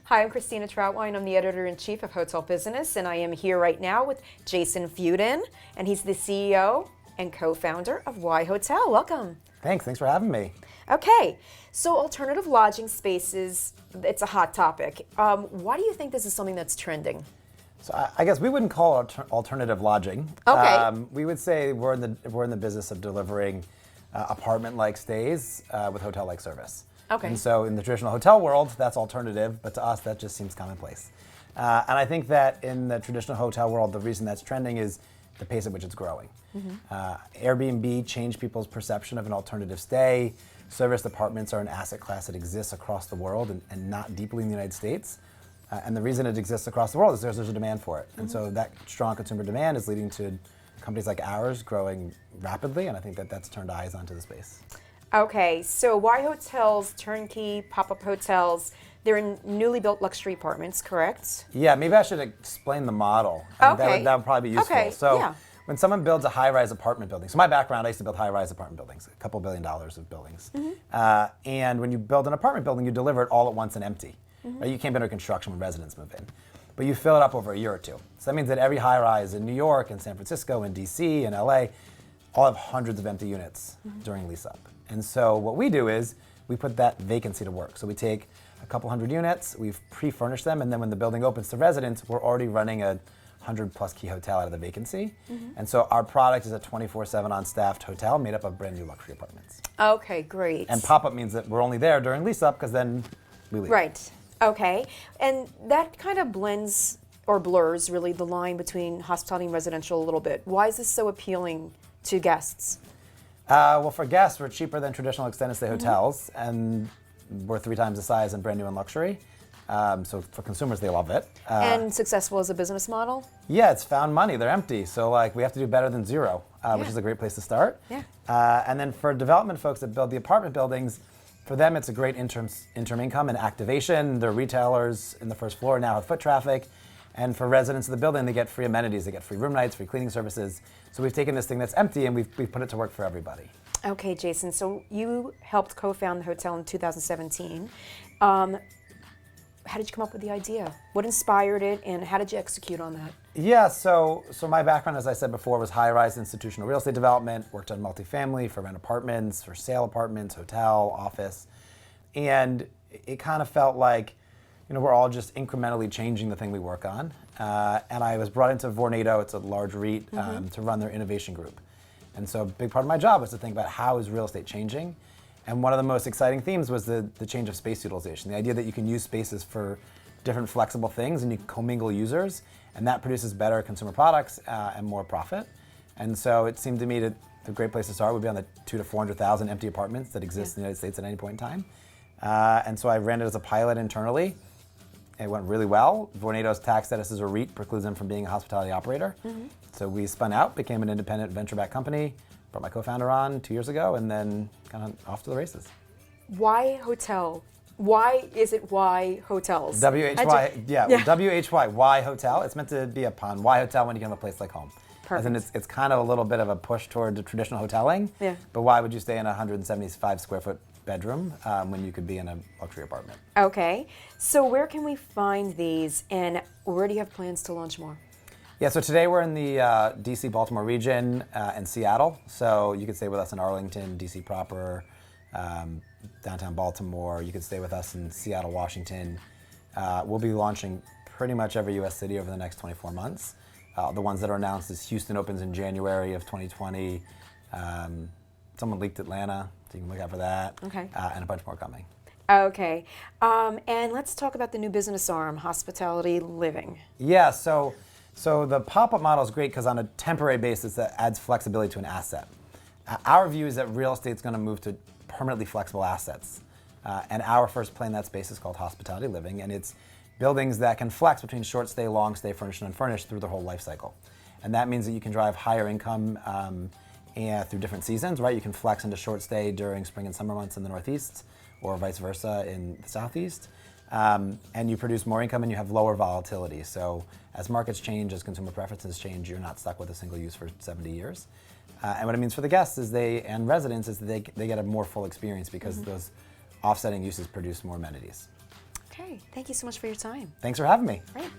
Hi, I'm Christina Trauthwein. I'm the editor-in-chief of Hotel Business, and I am here right now with Jason Fudin, and he's the CEO and co-founder of WhyHotel. Welcome. Thanks for having me. Okay, so alternative lodging spaces, it's a hot topic. Why do you think this is something that's trending? So I guess we wouldn't call it alternative lodging. Okay. We would say we're in the business of delivering apartment-like stays with hotel-like service. Okay. And so in the traditional hotel world, that's alternative, but to us, that just seems commonplace. And I think that in the traditional hotel world, the reason that's trending is the pace at which it's growing. Airbnb changed people's perception of an alternative stay. Serviced apartments are an asset class that exists across the world and not deeply in the United States. And the reason it exists across the world is there's a demand for it. And so that strong consumer demand is leading to companies like ours growing rapidly, and I think that that's turned eyes onto the space. Okay, so WhyHotel's turnkey pop-up hotels, they're in newly built luxury apartments, correct? Yeah, maybe I should explain the model. Okay. That would probably be useful. Okay, So yeah. when someone builds a high-rise apartment building, so my background, I used to build high-rise apartment buildings, a couple $1 billion of buildings. And when you build an apartment building, you deliver it all at once and empty. Right? You can't be under construction when residents move in. But you fill it up over a year or two. So that means that every high-rise in New York and San Francisco and DC and LA all have hundreds of empty units during lease-up. And so what we do is we put that vacancy to work. So we take a couple hundred units, we've pre-furnished them, and then when the building opens to residents, we're already running a 100-plus key hotel out of the vacancy. And so our product is a 24/7 on-staffed hotel made up of brand new luxury apartments. Okay, great. And pop-up means that we're only there during lease-up because then we leave. Right. Okay. And that kind of blends or blurs really the line between hospitality and residential a little bit. Why is this so appealing to guests? Well, for guests, we're cheaper than traditional extended stay hotels, and we're 3 times the size and brand new and luxury. So for consumers, they love it. And successful as a business model? Yeah, it's found money. They're empty. So we have to do better than zero, which is a great place to start. Yeah. And then for development folks that build the apartment buildings, for them, it's a great interim income and activation. Their retailers in the first floor now have foot traffic. And for residents of the building, they get free amenities. They get free room nights, free cleaning services. So we've taken this thing that's empty and we've put it to work for everybody. Okay, Jason, so you helped co-found the hotel in 2017. How did you come up with the idea? What inspired it, and how did you execute on that? Yeah, so my background, as I said before, was high-rise institutional real estate development, worked on multifamily for rent apartments, for sale apartments, hotel, office. And it kind of felt like, we're all just incrementally changing the thing we work on. And I was brought into Vornado, it's a large REIT, to run their innovation group. And so a big part of my job was to think about how is real estate changing. And one of the most exciting themes was the change of space utilization, the idea that you can use spaces for different flexible things and you can commingle users, and that produces better consumer products and more profit. And so it seemed to me that the great place to start would be on the 200,000 to 400,000 empty apartments that exist in the United States at any point in time. And so I ran it as a pilot internally. It went really well. Vornado's tax status as a REIT precludes them from being a hospitality operator. So we spun out, became an independent venture-backed company, brought my co-founder on 2 years ago, and then kind of off to the races. Why hotel? Why is it Why Hotels? WHY, WHY, Why Hotel. It's meant to be a pun. Why Hotel when you can have a place like home. Perfect. As in it's kind of a little bit of a push toward the traditional hoteling. Yeah. But why would you stay in a 175 square foot bedroom when you could be in a luxury apartment? Okay. So where can we find these, and where do you have plans to launch more? Yeah, so today we're in the DC, Baltimore region and Seattle. So you could stay with us in Arlington, DC proper, downtown Baltimore. You could stay with us in Seattle, Washington. We'll be launching pretty much every U.S. city over the next 24 months. The ones that are announced is Houston opens in January of 2020. Someone leaked Atlanta, so you can look out for that. Okay. And a bunch more coming. Okay. And let's talk about the new business arm, hospitality living. Yeah, so the pop-up model is great because on a temporary basis that adds flexibility to an asset. Our view is that real estate is going to move to permanently flexible assets. And our first play in that space is called hospitality living, and it's buildings that can flex between short stay, long stay, furnished and unfurnished through the whole life cycle. And that means that you can drive higher income and through different seasons, right? You can flex into short stay during spring and summer months in the Northeast, or vice versa in the Southeast. And you produce more income and you have lower volatility. So as markets change, as consumer preferences change, you're not stuck with a single use for 70 years. And what it means for the guests is and residents is that they get a more full experience because those offsetting uses produce more amenities. Okay, thank you so much for your time. Thanks for having me. Right.